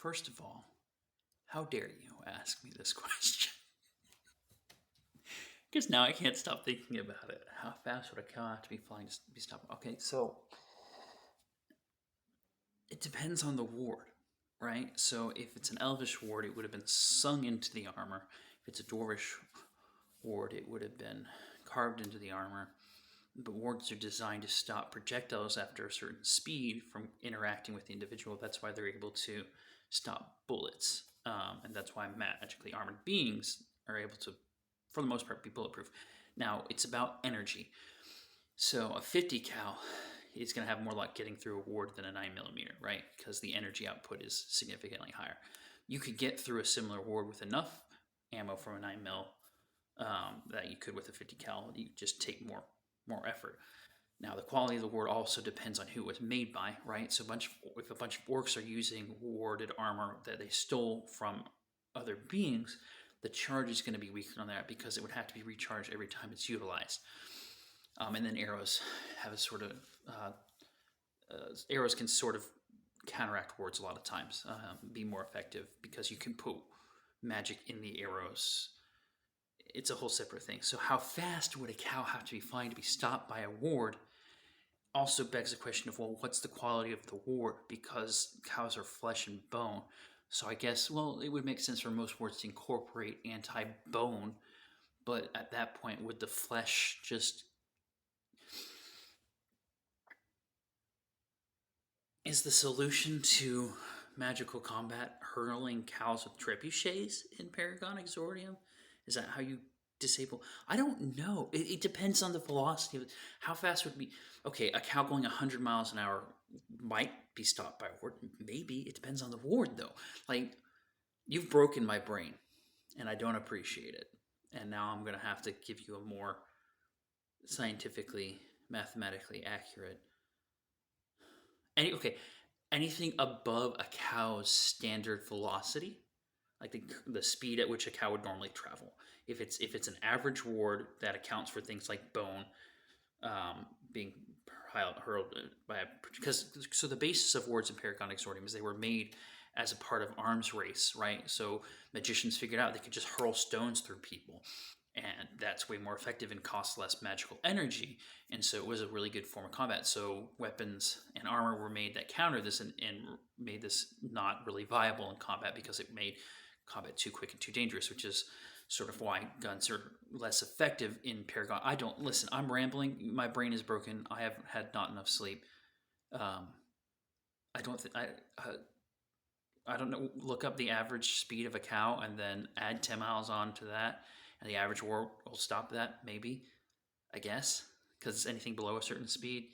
First of all, how dare you ask me this question? Because now I can't stop thinking about it. How fast would a cow have to be flying to be stopped? Okay, so it depends on the ward, right? So if it's an elvish ward, it would have been sung into the armor. If it's a dwarvish ward, it would have been carved into the armor. But wards are designed to stop projectiles after a certain speed from interacting with the individual. That's why they're able to stop bullets. And that's why magically armored beings are able to, for the most part, be bulletproof. Now, it's about energy. So a 50 cal is going to have more luck getting through a ward than a 9mm, right? Because the energy output is significantly higher. You could get through a similar ward with enough ammo from a 9mm that you could with a 50 cal. You just take more effort. Now, the quality of the ward also depends on who it was made by, right? So if a bunch of orcs are using warded armor that they stole from other beings, the charge is going to be weaker on that because it would have to be recharged every time it's utilized. And then arrows have a sort of arrows can sort of counteract wards a lot of times, be more effective because you can put magic in the arrows. It's a whole separate thing. So how fast would a cow have to be flying to be stopped by a ward? Also begs the question of, well, what's the quality of the ward? Because cows are flesh and bone. So I guess, well, it would make sense for most wards to incorporate anti-bone, but at that point, would the flesh just... Is the solution to magical combat hurling cows with trebuchets in Paragon Exordium? Is that how you disable? I don't know. It depends on the velocity of it. How fast would be? Okay, a cow going 100 miles an hour might be stopped by a ward. Maybe. It depends on the ward, though. Like, you've broken my brain, and I don't appreciate it. And now I'm going to have to give you a more scientifically, mathematically accurate... Okay, anything above a cow's standard velocity, like the speed at which a cow would normally travel. If it's an average ward that accounts for things like bone being hurled by because so the basis of wards in Paragon Exordium is they were made as a part of arms race, right? So magicians figured out they could just hurl stones through people, and that's way more effective and costs less magical energy, and so it was a really good form of combat. So weapons and armor were made that counter this and made this not really viable in combat because it made combat too quick and too dangerous, which is sort of why guns are less effective in Paragon. I don't... Listen, I'm rambling. My brain is broken. I have had not enough sleep. I don't think I don't know. Look up the average speed of a cow and then add 10 miles on to that, and the average war will stop that. Maybe, I guess, because anything below a certain speed.